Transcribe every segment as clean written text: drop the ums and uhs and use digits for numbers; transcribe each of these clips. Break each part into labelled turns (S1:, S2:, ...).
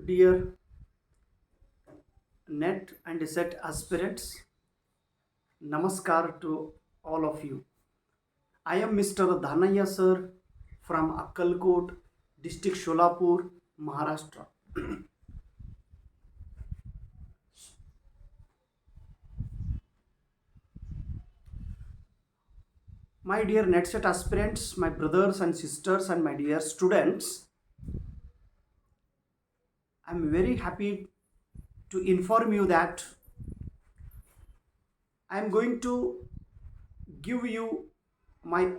S1: Dear NET and SET aspirants, Namaskar to all of you. I am Mr. Danayya Sir from Akkalkot, District Sholapur, Maharashtra. My dear NET SET aspirants, my brothers and sisters, and my dear students, I am very happy to inform you that I am going to give you my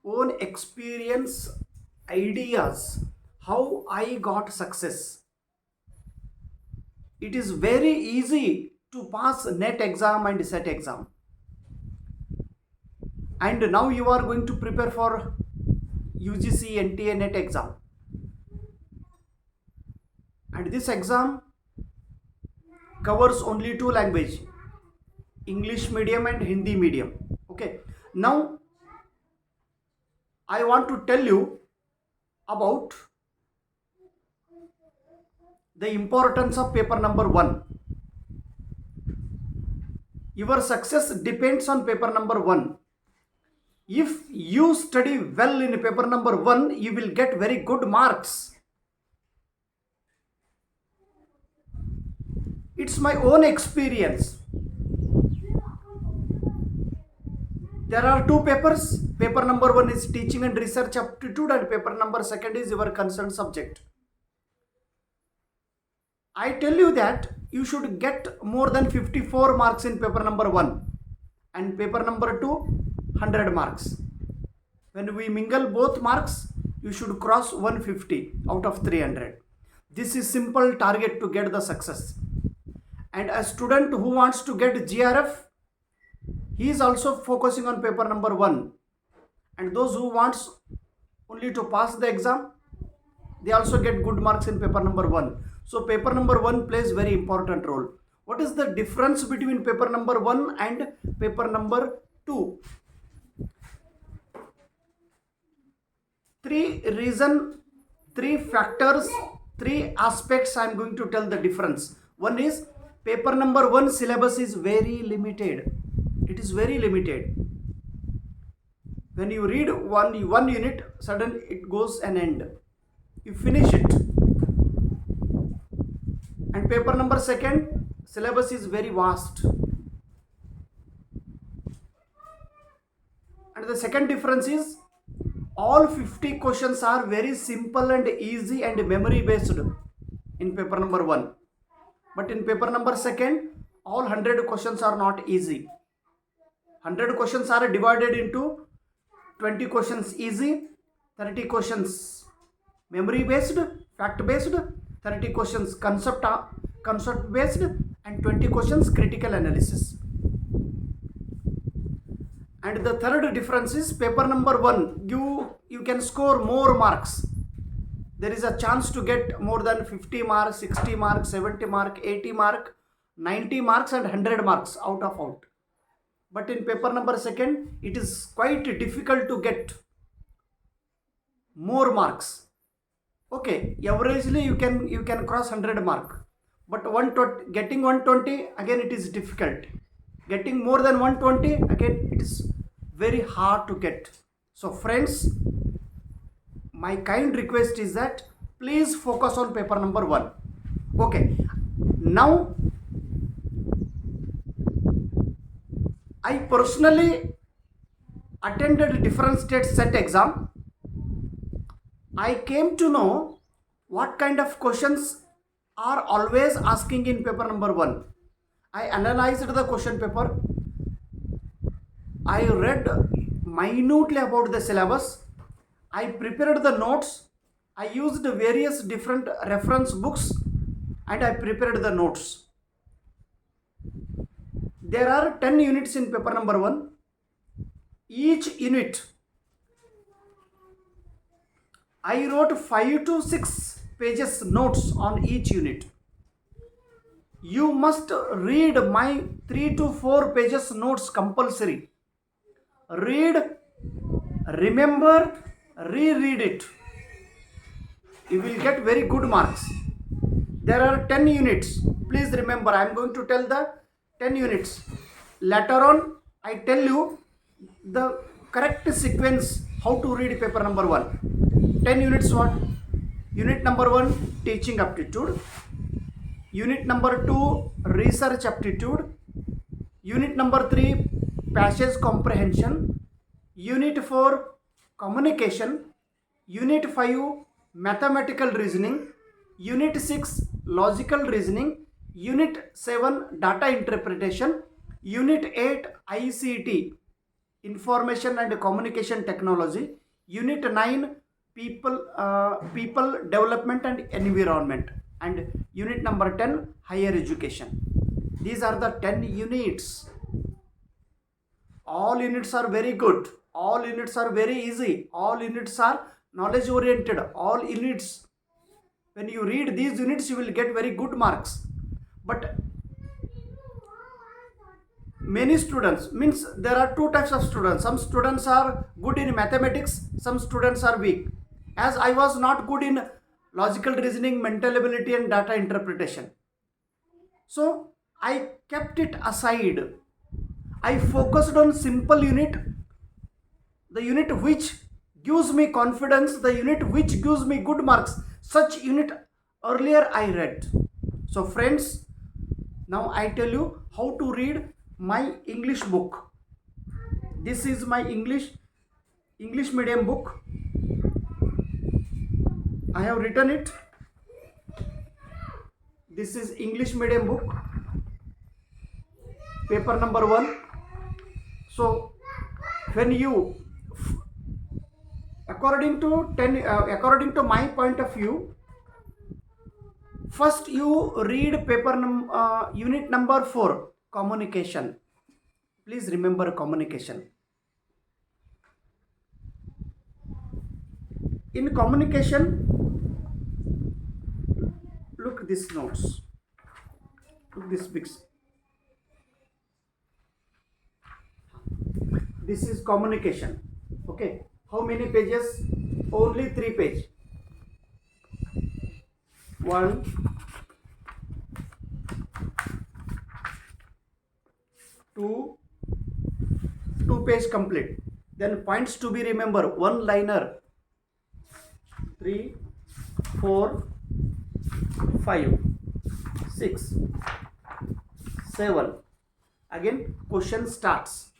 S1: own experience, ideas, how I got success. It is very easy to pass NET exam and SET exam. And now you are going to prepare for UGC NTA NET exam. And this exam covers only two languages, English medium and Hindi medium. Okay. Now I want to tell you about the importance of paper number 1. Your success depends on paper number 1. If you study well in paper number 1, you will get very good marks. It's my own experience. There are two papers. Paper number 1 is teaching and research aptitude, and paper number 2 is your concerned subject. I tell you that you should get more than 54 marks in paper number 1 and paper number 2 100 marks. When we mingle both marks, you should cross 150 out of 300. This is simple target to get the success. And a student who wants to get GRF, he is also focusing on paper number 1. And those who wants only to pass the exam, they also get good marks in paper number 1. So paper number 1 plays very important role. What is the difference between paper number 1 and paper number 2? Three factors, three aspects I am going to tell the difference. One is paper number 1 syllabus is very limited. It is very limited. When you read one unit, suddenly it goes an end. You finish it. And paper number 2 syllabus is very vast. And the second difference is all 50 questions are very simple and easy and memory based in paper number 1. But in paper number 2, all 100 questions are not easy. 100 questions are divided into 20 questions easy, 30 questions memory based, fact based, 30 questions concept based, and 20 questions critical analysis. And the third difference is paper number 1, you can score more marks. There is a chance to get more than 50 marks, 60 marks, 70 marks, 80 marks, 90 marks and 100 marks out of out. But in paper number 2, it is quite difficult to get more marks. Okay, averagely you can cross 100 mark, but getting 120 again it is difficult. Getting more than 120 again it is very hard to get. So friends, my kind request is that please focus on paper number 1. Okay, now I personally attended different state SET exam. I came to know what kind of questions are always asking in paper number 1. I analyzed the question paper. I read minutely about the syllabus. I prepared the notes. I used various different reference books and I prepared the notes. There are 10 units in paper number 1. Each unit, I wrote 5 to 6 pages notes on each unit. You must read my 3 to 4 pages notes compulsory. Read, remember, reread it. You will get very good marks. there are 10 units. Please remember, I am going to tell the 10 units. Later on, I tell you the correct sequence how to read paper number 1. 10 units what? Unit number 1, teaching aptitude. Unit number 2, research aptitude. Unit number 3, passage comprehension. Unit 4, communication. Unit 5, mathematical reasoning. Unit 6, logical reasoning. Unit 7, data interpretation. Unit 8, ICT, information and communication technology. Unit 9, people development and environment. And unit number 10, higher education. These are the 10 units. All units are very good. All units are very easy. All units are knowledge oriented. All units, when you read these units, you will get very good marks. But many students, means there are two types of students. Some students are good in mathematics, some students are weak. As I was not good in logical reasoning, mental ability and data interpretation, so I kept it aside. I focused on simple unit, the unit which gives me confidence, the unit which gives me good marks. Such unit earlier I read. So friends, now I tell you how to read my English book. This is my English medium book. I have written it. This is English medium book, paper number 1. So when you, according to my point of view, first you read unit number 4, communication. Please remember communication. In communication, look these notes. Look this big. This is communication. Okay. How many pages? Only 3 pages. 1, 2 page complete. Then points to be remember, 1 liner. 3, 4, 5, 6, 7. Again question starts.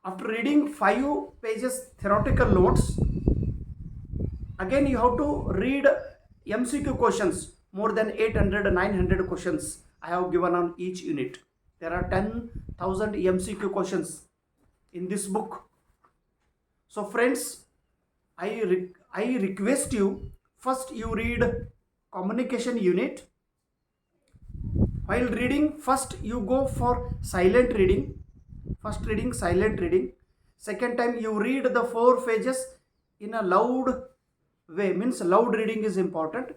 S1: After reading 5 pages theoretical notes, again you have to read MCQ questions, more than 800 900 questions I have given on each unit. There are 10,000 MCQ questions in this book. So friends, I request you, first you read communication unit. While reading, first you go for silent reading. First reading, silent reading. Second time you read the 4 pages in a loud way, means loud reading is important.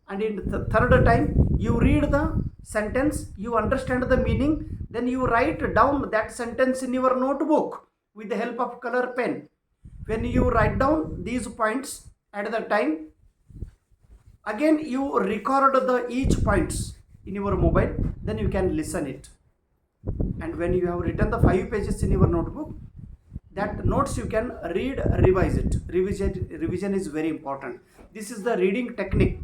S1: And in the third time you read the sentence, you understand the meaning, then you write down that sentence in your notebook with the help of color pen. When you write down these points at the time, again you record the each points in your mobile, then you can listen it. And when you have written the 5 pages in your notebook, that notes you can read, revise it. Revision is very important. This is the reading technique.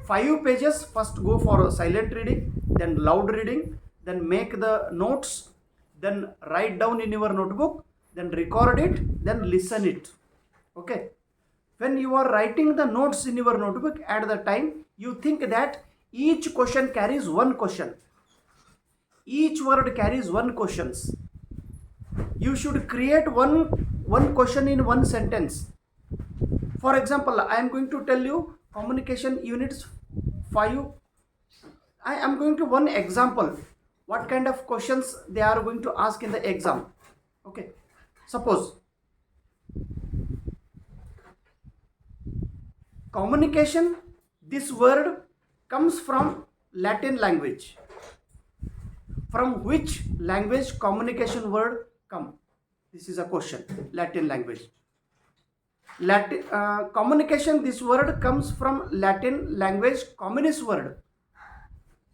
S1: 5 pages, first go for silent reading, then loud reading, then make the notes, then write down in your notebook, then record it, then listen it. Okay. When you are writing the notes in your notebook, at the time you think that each question carries 1 question. Each word carries 1 question. You should create one question in 1 sentence. For example, I am going to tell you communication units 5. I am going to one example. What kind of questions they are going to ask in the exam. Okay. Suppose communication, this word comes from Latin language. From which language communication word come? This is a question. Latin language. Latin communication, this word comes from Latin language communis word.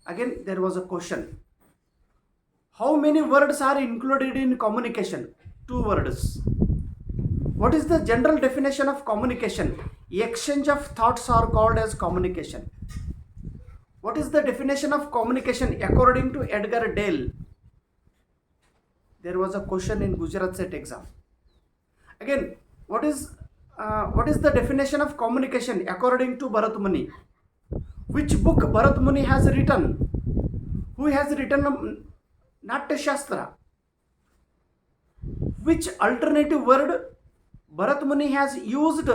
S1: Again, there was a question. How many words are included in communication? 2 words. What is the general definition of communication? Exchange of thoughts are called as communication. What is the definition of communication according to Edgar Dale? There was a question in Gujarat set exam. Again, what is the definition of communication according to Bharat Muni? Which book Bharat Muni has written? Who has written Natya Shastra? Which alternative word Bharat Muni has used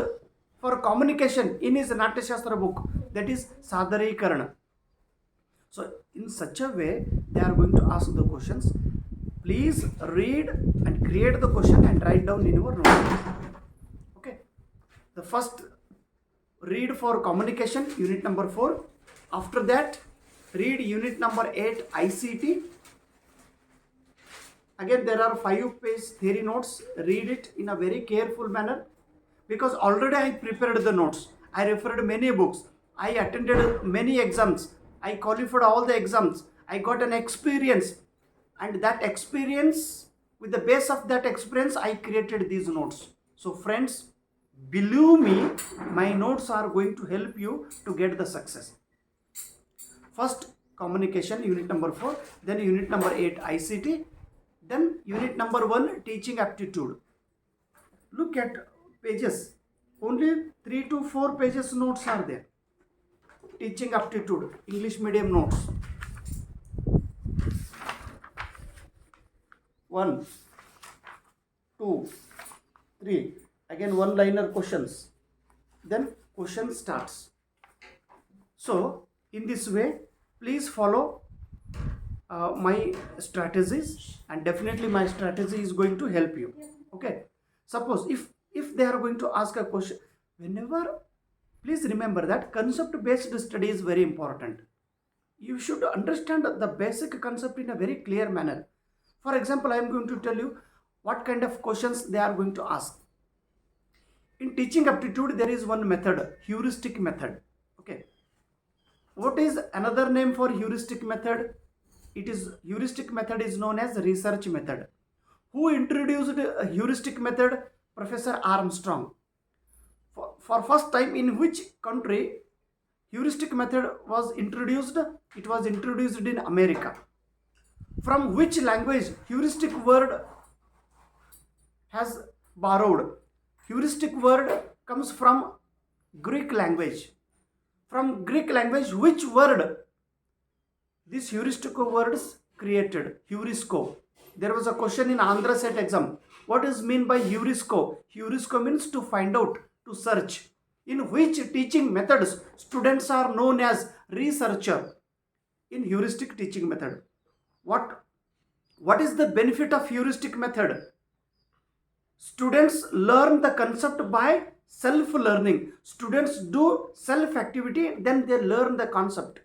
S1: for communication in his Natya Shastra book? That is Sadarikaran. So in such a way they are going to ask the questions. Please read and create the question and write down in your note. Okay. The first, read for communication, unit number 4. After that, read unit number 8 ICT. Again, there are 5-page theory notes. Read it in a very careful manner, because already I prepared the notes. I referred many books. I attended many exams. I qualified all the exams. I got an experience, and that experience, with the base of that experience, I created these notes. So friends, believe me, my notes are going to help you to get the success. First, communication, unit number 4, then unit number 8 ICT, then unit number 1 teaching aptitude. Look at pages, only 3 to 4 pages notes are there. Teaching aptitude, English medium notes. 1, 2, 3. Again, one-liner questions. Then question starts. So in this way, please follow my strategies, and definitely my strategy is going to help you. Okay. Suppose if they are going to ask a question, whenever, please remember that concept based study is very important. You should understand the basic concept in a very clear manner. For example, I am going to tell you what kind of questions they are going to ask. In teaching aptitude, there is one method, heuristic method. Okay. What is another name for heuristic method? Heuristic method is known as research method. Who introduced a heuristic method? Professor Armstrong. For first time, in which country heuristic method was introduced? It was introduced in America. From which language heuristic word has borrowed? Heuristic word comes from Greek language. From Greek language, which word this heuristic words created? Heurisco. There was a question in Andhra set exam. What is mean by heurisco? Heurisco means to find out, to search. In which teaching methods students are known as researcher? In heuristic teaching method. What is the benefit of heuristic method? Students learn the concept by self-learning. Students do self-activity, then they learn the concept.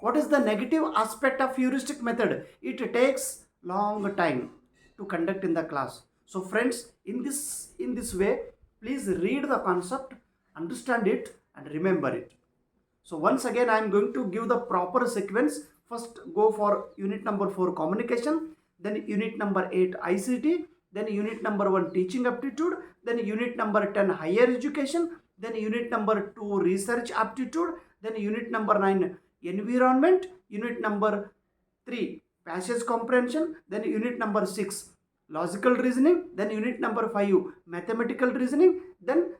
S1: What is the negative aspect of heuristic method? It takes long time to conduct in the class. So friends, in this way, please read the concept, understand it, and remember it. So once again, I am going to give the proper sequence. First, go for unit number 4 communication, then unit number 8 ICT, then unit number 1 teaching aptitude, then unit number 10 higher education, then unit number 2 research aptitude, then unit number 9 environment, unit number 3 passage comprehension, then unit number 6 logical reasoning, then unit number 5 mathematical reasoning, then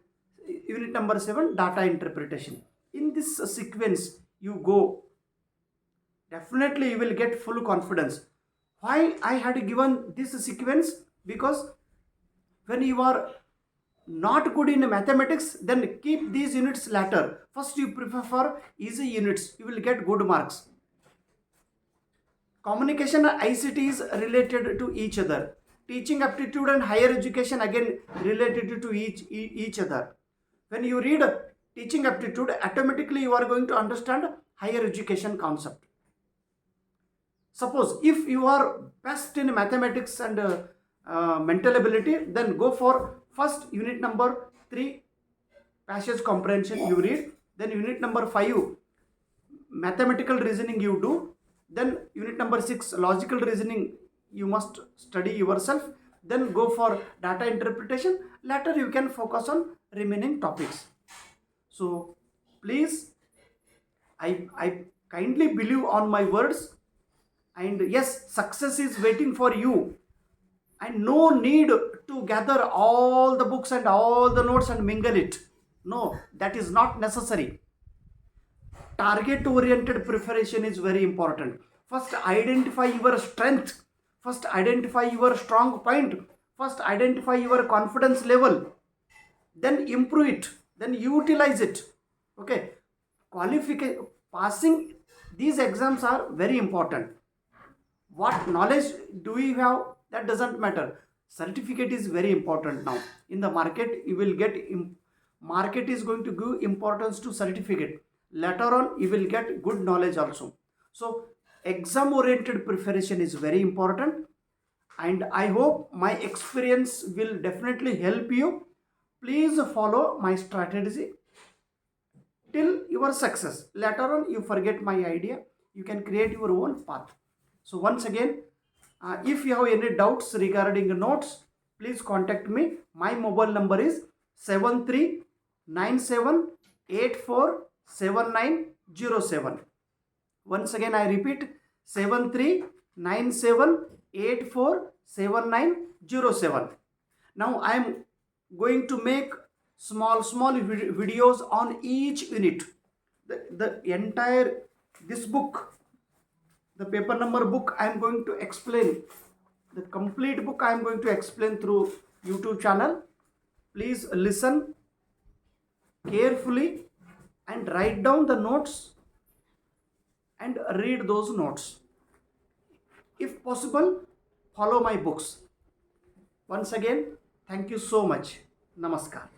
S1: unit number 7 data interpretation. In this sequence you go, definitely you will get full confidence. Why I had given this sequence? Because when you are not good in mathematics, then keep these units later. First you prefer for easy units, you will get good marks. Communication and ICT is related to each other. Teaching aptitude and higher education again related to each other. When you read teaching aptitude, automatically you are going to understand higher education concept. Suppose if you are best in mathematics and mental ability, then go for first unit number 3 passage comprehension you read, then unit number 5 mathematical reasoning you do, then unit number 6 logical reasoning you must study yourself, then go for data interpretation. Later you can focus on remaining topics. So please, I kindly believe on my words, and yes, success is waiting for you, and no need to gather all the books and all the notes and mingle it. No, that is not necessary. Target oriented preparation is very important. First identify your strength, first identify your strong point, first identify your confidence level, then improve it, then utilize it. Okay, qualification, passing these exams are very important. What knowledge do we have, that doesn't matter. Certificate is very important. Now in the market you will get market is going to give importance to certificate. Later on you will get good knowledge also. So exam oriented preparation is very important, and I hope my experience will definitely help you. Please follow my strategy till your success. Later on you forget my idea, you can create your own path. So once again, if you have any doubts regarding notes, please contact me. My mobile number is 7397847907. Once again I repeat, 7397847907. Now I am going to make small videos on each unit. The entire this book, the paper number book, I am going to explain. The complete book I am going to explain through YouTube channel. Please listen carefully and write down the notes and read those notes. If possible, follow my books. Once again, thank you so much. Namaskar.